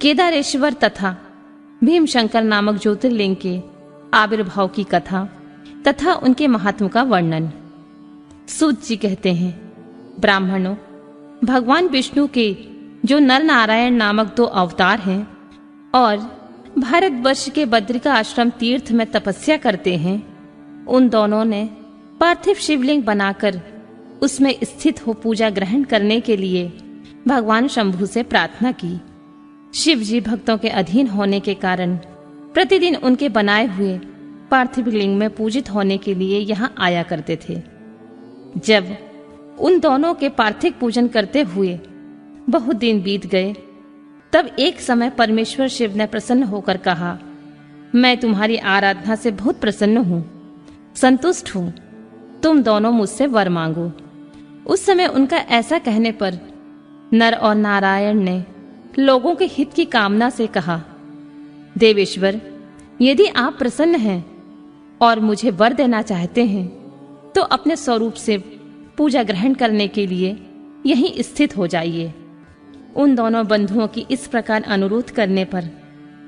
केदारेश्वर तथा भीमशंकर नामक ज्योतिर्लिंग के आविर्भाव की कथा तथा उनके महात्म का वर्णन। सूत जी कहते हैं, ब्राह्मणों, भगवान विष्णु के जो नर नारायण नामक 2 अवतार हैं और भारतवर्ष के बद्रिका आश्रम तीर्थ में तपस्या करते हैं, उन दोनों ने पार्थिव शिवलिंग बनाकर उसमें स्थित हो पूजा ग्रहण करने के लिए भगवान शंभु से प्रार्थना की। शिव जी भक्तों के अधीन होने के कारण प्रतिदिन उनके बनाए हुए पार्थिव लिंग में पूजित होने के लिए यहाँ आया करते थे। जब उन दोनों के पार्थिव पूजन करते हुए बहुत दिन बीत गए, तब एक समय परमेश्वर शिव ने प्रसन्न होकर कहा, मैं तुम्हारी आराधना से बहुत प्रसन्न हूँ, संतुष्ट हूँ, तुम दोनों मुझसे वर मांगो। उस समय उनका ऐसा कहने पर नर और नारायण ने लोगों के हित की कामना से कहा, देवेश्वर, यदि आप प्रसन्न हैं और मुझे वर देना चाहते हैं तो अपने स्वरूप से पूजा ग्रहण करने के लिए यहीं स्थित हो जाइए। उन दोनों बंधुओं की इस प्रकार अनुरोध करने पर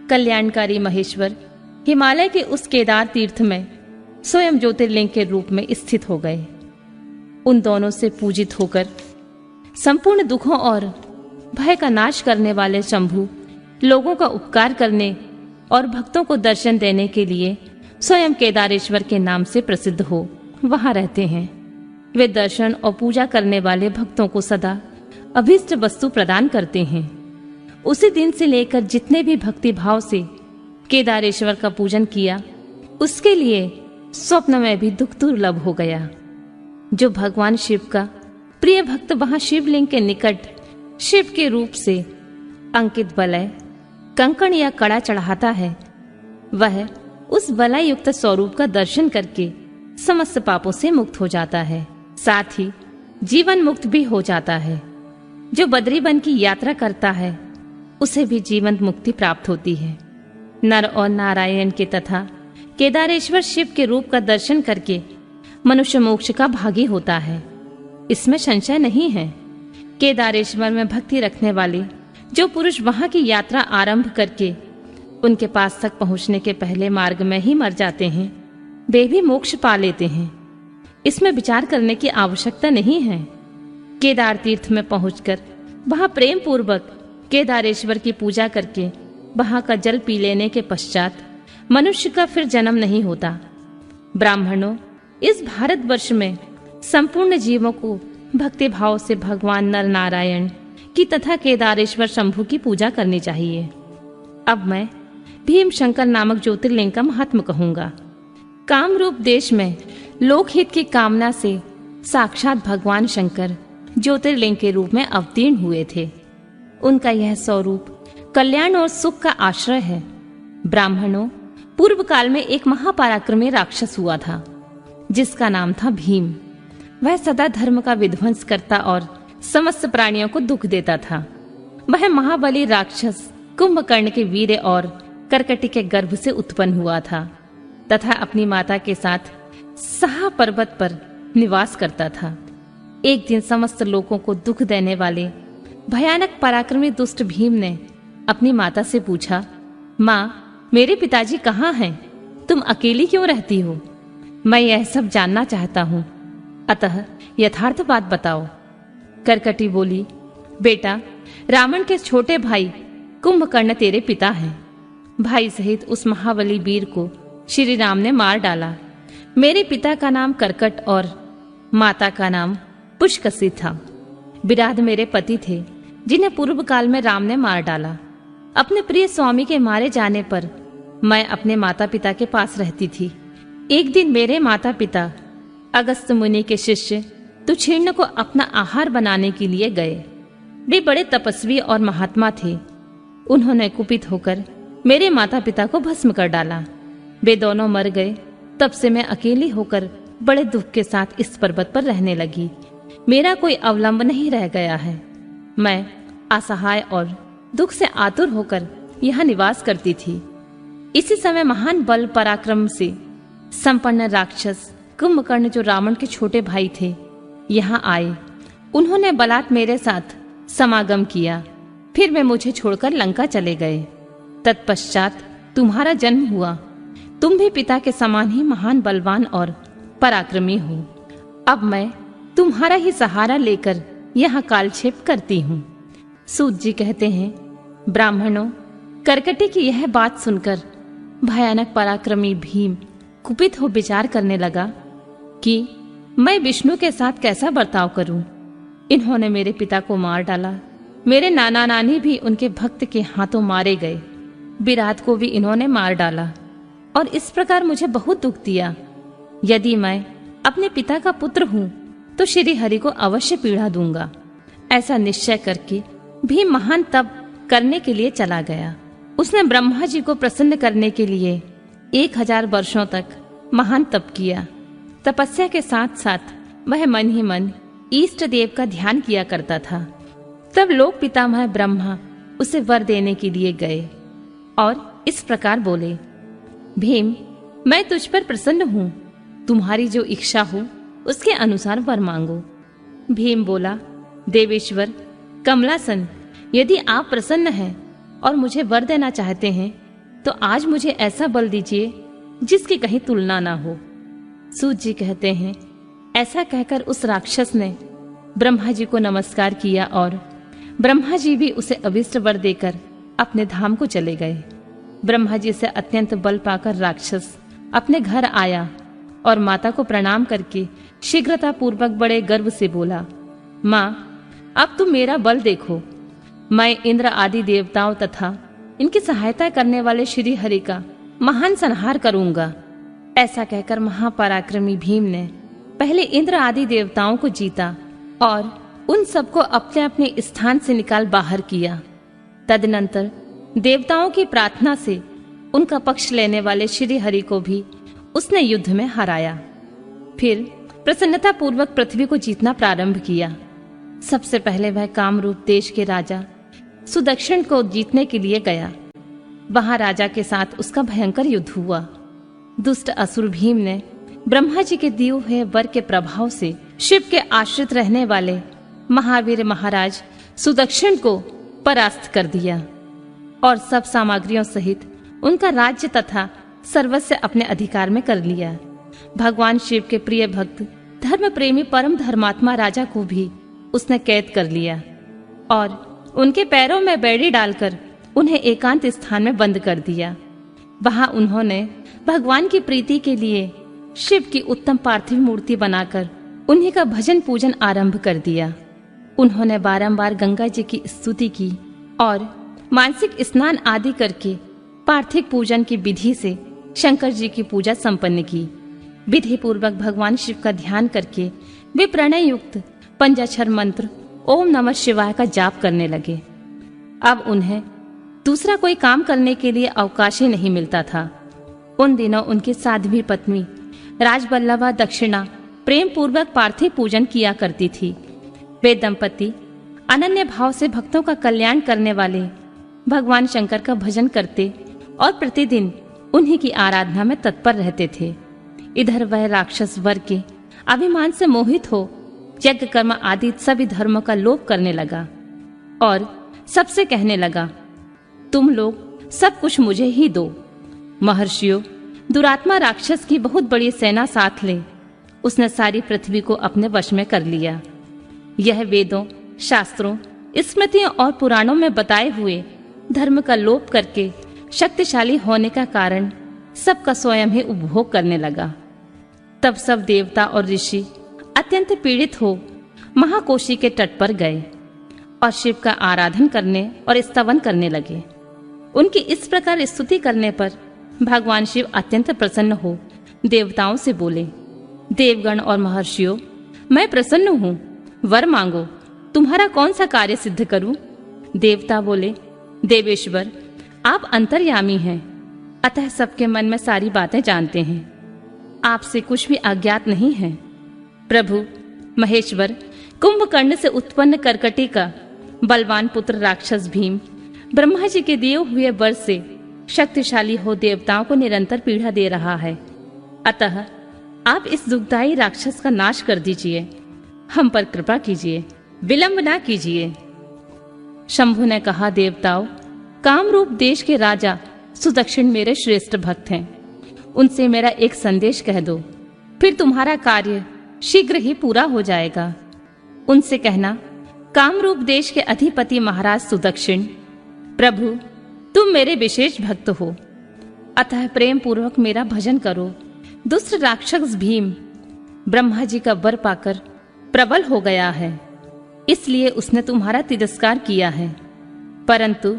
कल्याणकारी महेश्वर हिमालय के उस केदार तीर्थ में स्वयं ज्योतिर्लिंग के रूप में स्थित हो गए। उन दोनों से पूजित होकर संपूर्ण दुखों और भय का नाश करने वाले शंभु लोगों का उपकार करने और भक्तों को दर्शन देने के लिए स्वयं केदारेश्वर के नाम से प्रसिद्ध हो वहां रहते हैं। वे दर्शन और पूजा करने वाले भक्तों को सदा अभीष्ट वस्तु प्रदान करते हैं। उसी दिन से लेकर जितने भी भक्ति भाव से केदारेश्वर का पूजन किया, उसके लिए स्वप्न में भी दुख दुर्लभ हो गया। जो भगवान शिव का प्रिय भक्त वहां शिवलिंग के निकट शिव के रूप से अंकित वलय, कंकण या कड़ा चढ़ाता है, वह उस वलय युक्त स्वरूप का दर्शन करके समस्त पापों से मुक्त हो जाता है, साथ ही जीवन मुक्त भी हो जाता है। जो बद्रीवन की यात्रा करता है उसे भी जीवन मुक्ति प्राप्त होती है। नर और नारायण के तथा केदारेश्वर शिव के रूप का दर्शन करके मनुष्य मोक्ष का भागी होता है, इसमें संशय नहीं है। केदारेश्वर में भक्ति रखने वाले जो पुरुष वहां की यात्रा आरंभ करके उनके पास तक पहुंचने के पहले मार्ग में ही मर जाते हैं, वे भी मोक्ष पा लेते हैं। इसमें विचार करने की आवश्यकता नहीं है। केदार तीर्थ में पहुंचकर वहां प्रेम पूर्वक केदारेश्वर की पूजा करके वहां का जल पी लेने के पश्चात मनुष्य का फिर जन्म नहीं होता। ब्राह्मणों, इस भारतवर्ष में संपूर्ण जीवों को भक्ति भाव से भगवान नर नारायण की तथा केदारेश्वर शंभु की पूजा करनी चाहिए। अब मैं भीमशंकर नामक ज्योतिर्लिंग का महात्म कहूंगा। कामरूप देश में लोकहित की कामना से साक्षात भगवान शंकर ज्योतिर्लिंग के रूप में अवतीर्ण हुए थे। उनका यह स्वरूप कल्याण और सुख का आश्रय है। ब्राह्मणों, पूर्व काल में एक महापराक्रमी राक्षस हुआ था जिसका नाम था भीम। वह सदा धर्म का विध्वंस करता और समस्त प्राणियों को दुख देता था। वह महाबली राक्षस कुंभकर्ण के वीर और करकटी के गर्भ से उत्पन्न हुआ था तथा अपनी माता के साथ साहा पर्वत पर निवास करता था। एक दिन समस्त लोगों को दुख देने वाले भयानक पराक्रमी दुष्ट भीम ने अपनी माता से पूछा, माँ, मेरे पिताजी कहाँ हैं? तुम अकेली क्यों रहती हो? मैं यह सब जानना चाहता हूँ, अतः यथार्थ बात बताओ। करकटी बोली, बेटा, रावण के छोटे भाई कुंभकर्ण तेरे पिता हैं। भाई सहित उस महाबली वीर को श्री राम ने मार डाला। मेरे पिता का नाम करकट और माता का नाम पुष्कसी था। विराध मेरे पति थे जिन्हें पूर्व काल में राम ने मार डाला। अपने प्रिय स्वामी के मारे जाने पर मैं अपने माता पिता के पास रहती थी। एक दिन मेरे माता पिता अगस्त मुनि के शिष्य तुच्छीर्ण को अपना आहार बनाने के लिए गए। वे बड़े तपस्वी और महात्मा थे। उन्होंने कुपित होकर मेरे माता पिता को भस्म कर डाला। वे दोनों मर गए। तब से मैं अकेली होकर बड़े दुख के साथ इस पर्वत पर रहने लगी। मेरा कोई अवलंब नहीं रह गया है। मैं असहाय और दुख से आतुर होकर यहाँ निवास करती थी। इसी समय महान बल पराक्रम से संपन्न राक्षस कुंभकर्ण, जो रावण के छोटे भाई थे, यहाँ आए। उन्होंने बलात् मेरे साथ समागम किया। फिर वे मुझे छोड़कर लंका चले गए। तत्पश्चात तुम्हारा जन्म हुआ। तुम भी पिता के समान ही महान बलवान और पराक्रमी हो। अब मैं तुम्हारा ही सहारा लेकर यहाँ कालक्षेप करती हूँ। सूत जी कहते हैं, ब्राह्मणों, करकटी की यह बात सुनकर भयानक पराक्रमी भीम कुपित हो विचार करने लगा कि मैं विष्णु के साथ कैसा बर्ताव करूं। इन्होंने मेरे पिता को मार डाला, मेरे नाना नानी भी उनके भक्त के हाथों मारे गए, विराट को भी इन्होंने मार डाला और इस प्रकार मुझे बहुत दुख दिया। यदि मैं अपने पिता का पुत्र हूं तो श्री हरि को अवश्य पीड़ा दूंगा। ऐसा निश्चय करके भीम महान तप करने के लिए चला गया। उसने ब्रह्मा जी को प्रसन्न करने के लिए 1000 वर्षों तक महान तप किया। तपस्या के साथ साथ वह मन ही मन इष्ट देव का ध्यान किया करता था। तब लोक पितामह ब्रह्मा उसे वर देने के लिए गए और इस प्रकार बोले, भीम, मैं तुझ पर प्रसन्न हूँ, तुम्हारी जो इच्छा हो उसके अनुसार वर मांगो। भीम बोला, देवेश्वर कमलासन, यदि आप प्रसन्न हैं और मुझे वर देना चाहते हैं तो आज मुझे ऐसा बल दीजिए जिसकी कहीं तुलना ना हो। सूत जी कहते हैं, ऐसा कहकर उस राक्षस ने ब्रह्मा जी को नमस्कार किया और ब्रह्मा जी भी उसे अभिष्ट वर देकर अपने धाम को चले गए। ब्रह्मा जी से अत्यंत बल पाकर राक्षस अपने घर आया और माता को प्रणाम करके शीघ्रता पूर्वक बड़े गर्व से बोला, माँ, अब तुम मेरा बल देखो। मैं इंद्र आदि देवताओं तथा इनकी सहायता करने वाले श्री हरि का महान संहार करूंगा। ऐसा कहकर महापराक्रमी भीम ने पहले इंद्र आदि देवताओं को जीता और उन सबको अपने अपने स्थान से निकाल बाहर किया। तदनंतर देवताओं की प्रार्थना से उनका पक्ष लेने वाले श्री हरि को भी उसने युद्ध में हराया। फिर प्रसन्नता पूर्वक पृथ्वी को जीतना प्रारंभ किया। सबसे पहले वह कामरूप देश के राजा सुदक्षिण को जीतने के लिए गया। वहां राजा के साथ उसका भयंकर युद्ध हुआ। दुष्ट असुर भीम ने ब्रह्मा जी के दिए हुए वर के प्रभाव से शिव के आश्रित रहने वाले महावीर महाराज सुदक्षिण को परास्त कर दिया और सब सामग्रियों सहित उनका राज्य तथा सर्वस्व अपने अधिकार में कर लिया। भगवान शिव के प्रिय भक्त धर्म प्रेमी परम धर्मात्मा राजा को भी उसने कैद कर लिया और उनके पैरों में बेड़ी डालकर उन्हें एकांत स्थान में बंद कर दिया। वहां उन्होंने भगवान की प्रीति के लिए शिव की उत्तम पार्थिव मूर्ति बनाकर उन्हीं का भजन पूजन आरंभ कर दिया। उन्होंने बारंबार गंगा जी की स्तुति की और मानसिक स्नान आदि करके पार्थिव पूजन की विधि से शंकर जी की पूजा संपन्न की। विधि पूर्वक भगवान शिव का ध्यान करके वे प्रणय युक्त पंचाक्षर मंत्र ओम नमः शिवाय का जाप करने लगे। अब उन्हें दूसरा कोई काम करने के लिए अवकाश ही नहीं मिलता था। उन दिनों उनकी साध्वी पत्नी राजबल्लभा दक्षिणा प्रेम पूर्वक पार्थिव पूजन किया करती थी। वे दंपति अनन्य भाव से भक्तों का कल्याण करने वाले भगवान शंकर का भजन करते और प्रतिदिन उन्हीं की आराधना में तत्पर रहते थे। इधर वह राक्षस वर के अभिमान से मोहित हो यज्ञ कर्म आदि सभी धर्मों का लोप करने लगा और सबसे कहने लगा, तुम लोग सब कुछ मुझे ही दो। महर्षियों, दुरात्मा राक्षस की बहुत बड़ी सेना साथ ले उसने सारी पृथ्वी को अपने वश में कर लिया। यह वेदों, शास्त्रों, स्मृतियों और पुराणों में बताए हुए धर्म का लोप करके शक्तिशाली होने का कारण सबका स्वयं ही उपभोग करने लगा। तब सब देवता और ऋषि अत्यंत पीड़ित हो महाकोशी के तट पर गए और शिव का आराधन करने और स्तवन करने लगे। उनकी इस प्रकार स्तुति करने पर भगवान शिव अत्यंत प्रसन्न हो देवताओं से बोले, देवगण और महर्षियों, मैं प्रसन्न हूँ, वर मांगो, तुम्हारा कौन सा कार्य सिद्ध करूं? देवता बोले, देवेश्वर, आप अंतर्यामी हैं, अतः सबके मन में सारी बातें जानते हैं, आपसे कुछ भी अज्ञात नहीं है। प्रभु महेश्वर, कुंभकर्ण से उत्पन्न करकटी का बलवान पुत्र राक्षस भीम ब्रह्मा जी के दिए हुए वर से शक्तिशाली हो देवताओं को निरंतर पीड़ा दे रहा है। अतः आप इस दुखदायी राक्षस का नाश कर दीजिए, हम पर कृपा कीजिए, विलंब ना कीजिए। शंभु ने कहा, देवताओं, कामरूप देश के राजा सुदक्षिण मेरे श्रेष्ठ भक्त हैं। उनसे मेरा एक संदेश कह दो, फिर तुम्हारा कार्य शीघ्र ही पूरा हो जाएगा। उनसे कहना, कामरूप देश के अधिपति महाराज सुदक्षिण, प्रभु तुम मेरे विशेष भक्त हो, अतः प्रेम पूर्वक मेरा भजन करो। दुष्ट राक्षस भीम ब्रह्मा जी का वर पाकर प्रबल हो गया है, इसलिए उसने तुम्हारा तिरस्कार किया है, परंतु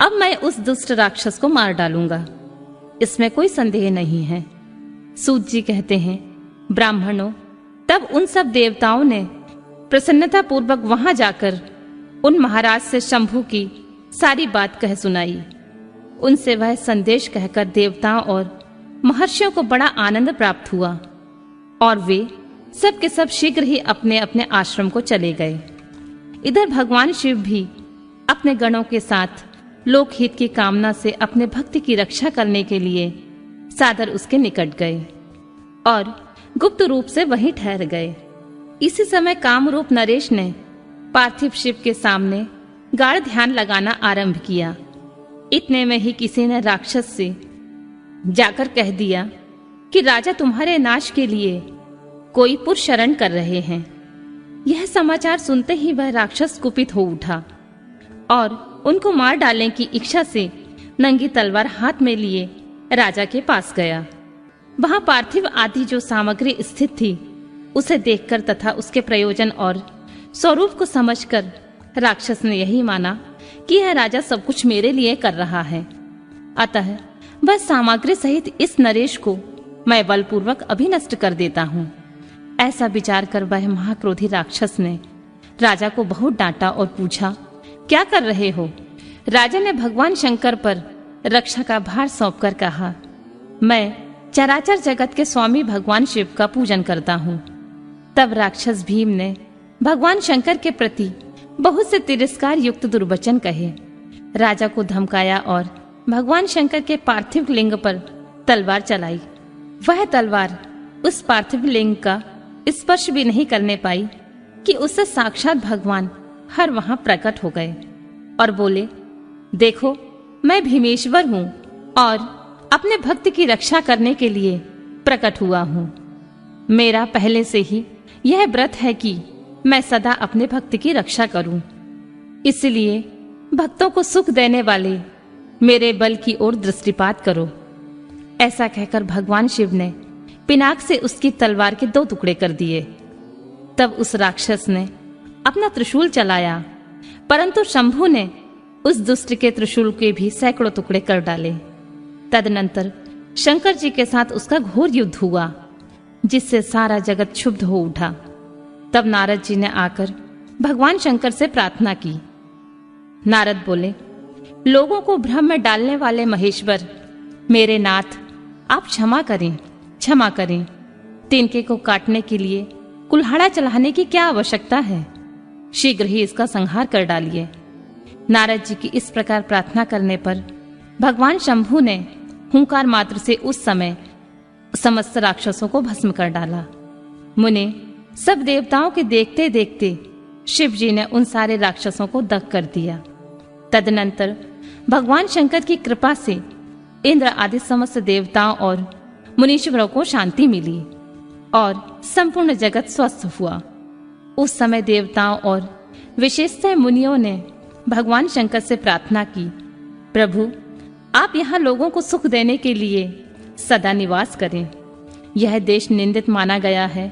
अब मैं उस दुष्ट राक्षस को मार डालूंगा, इसमें कोई संदेह नहीं है। सूत जी कहते हैं, ब्राह्मणों, तब उन सब देवताओं ने प्रसन्नता पूर्वक वहां जाकर उन महाराज से शंभु की सारी बात कह सुनाई। उनसे वह संदेश कहकर देवताओं और महर्षियों को बड़ा आनंद प्राप्त हुआ और वे सब के सब शीघ्र ही अपने अपने आश्रम को चले गए। इधर भगवान शिव भी अपने गणों के साथ लोकहित की कामना से अपने भक्त की रक्षा करने के लिए सादर उसके निकट गए और गुप्त रूप से वहीं ठहर गए। इसी समय कामरूप नरेश ने पार्थिव शिव के सामने गाढ़ ध्यान लगाना आरंभ किया। इतने में ही किसी ने राक्षस से जाकर कह दिया कि राजा तुम्हारे नाश के लिए कोई पुर शरण कर रहे हैं। यह समाचार सुनते ही वह राक्षस कुपित हो उठा और उनको मार डालने की इच्छा से नंगी तलवार हाथ में लिए राजा के पास गया। वहां पार्थिव आदि जो सामग्री स्थित थी, उसे देखकर तथा उसके प्रयोजन और स्वरूप को समझकर राक्षस ने यही माना कि यह राजा सब कुछ मेरे लिए कर रहा है, अतः वह सामग्री सहित इस नरेश को मैं बलपूर्वक अभी नष्ट कर देता हूँ। ऐसा विचार कर वह महाक्रोधी राक्षस ने राजा को बहुत डांटा और पूछा, क्या कर रहे हो? राजा ने भगवान शंकर पर रक्षा का भार सौंपकर कहा, मैं चराचर जगत के स्वामी भगवान शिव का पूजन करता हूँ। तब राक्षस भीम ने भगवान शंकर के प्रति बहुत से तिरस्कार युक्त दुर्वचन कहे, राजा को धमकाया और भगवान शंकर के पार्थिव लिंग पर तलवार चलाई। वह तलवार उस पार्थिव लिंग का स्पर्श भी नहीं करने पाई कि उससे साक्षात भगवान हर वहां प्रकट हो गए और बोले, देखो मैं भीमेश्वर हूँ और अपने भक्त की रक्षा करने के लिए प्रकट हुआ हूँ। मेरा पहले से ही यह व्रत है कि मैं सदा अपने भक्त की रक्षा करूं। इसलिए भक्तों को सुख देने वाले मेरे बल की ओर दृष्टिपात करो। ऐसा कहकर भगवान शिव ने पिनाक से उसकी तलवार के 2 टुकड़े कर दिए। तब उस राक्षस ने अपना त्रिशूल चलाया, परंतु शंभु ने उस दुष्ट के त्रिशूल के भी सैकड़ों टुकड़े कर डाले। तदनंतर शंकर जी के साथ उसका घोर युद्ध हुआ, जिससे सारा जगत क्षुब्ध हो उठा। तब नारद जी ने आकर भगवान शंकर से प्रार्थना की। नारद बोले, लोगों को भ्रम में डालने वाले महेश्वर, मेरे नाथ, आप क्षमा करें, क्षमा करें। तिनके को काटने के लिए कुल्हाड़ा चलाने की क्या आवश्यकता है? शीघ्र ही इसका संहार कर डालिए। नारद जी की इस प्रकार प्रार्थना करने पर भगवान शंभु ने हुंकार मात्र से उस समय समस्त राक्षसों को भस्म कर डाला। मुने, सब देवताओं के देखते देखते शिव जी ने उन सारे राक्षसों को दग्ध कर दिया। तदनंतर भगवान शंकर की कृपा से इंद्र आदि समस्त देवताओं और मुनीश्वरों को शांति मिली और संपूर्ण जगत स्वस्थ हुआ। उस समय देवताओं और विशेषतः मुनियों ने भगवान शंकर से प्रार्थना की, प्रभु आप यहाँ लोगों को सुख देने के लिए सदा निवास करें। यह देश निंदित माना गया है,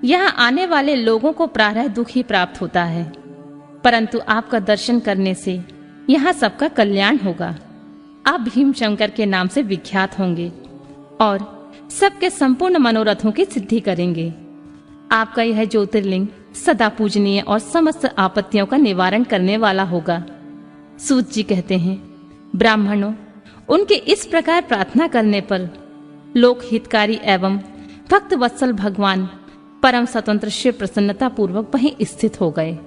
यहाँ आने वाले लोगों को प्रारह दुख ही प्राप्त होता है, परंतु आपका दर्शन करने से यहाँ सबका कल्याण होगा। आप भीम शंकर के नाम से विख्यात होंगे और सबके संपूर्ण मनोरथों की सिद्धि करेंगे। आपका यह ज्योतिर्लिंग सदा पूजनीय और समस्त आपत्तियों का निवारण करने वाला होगा। सूत जी कहते हैं, ब्राह्मणों, उनके इस प्रकार प्रार्थना करने पर लोक हितकारी एवं भक्त वत्सल भगवान परम स्वतंत्र शिव प्रसन्नता पूर्वक वहीं स्थित हो गए।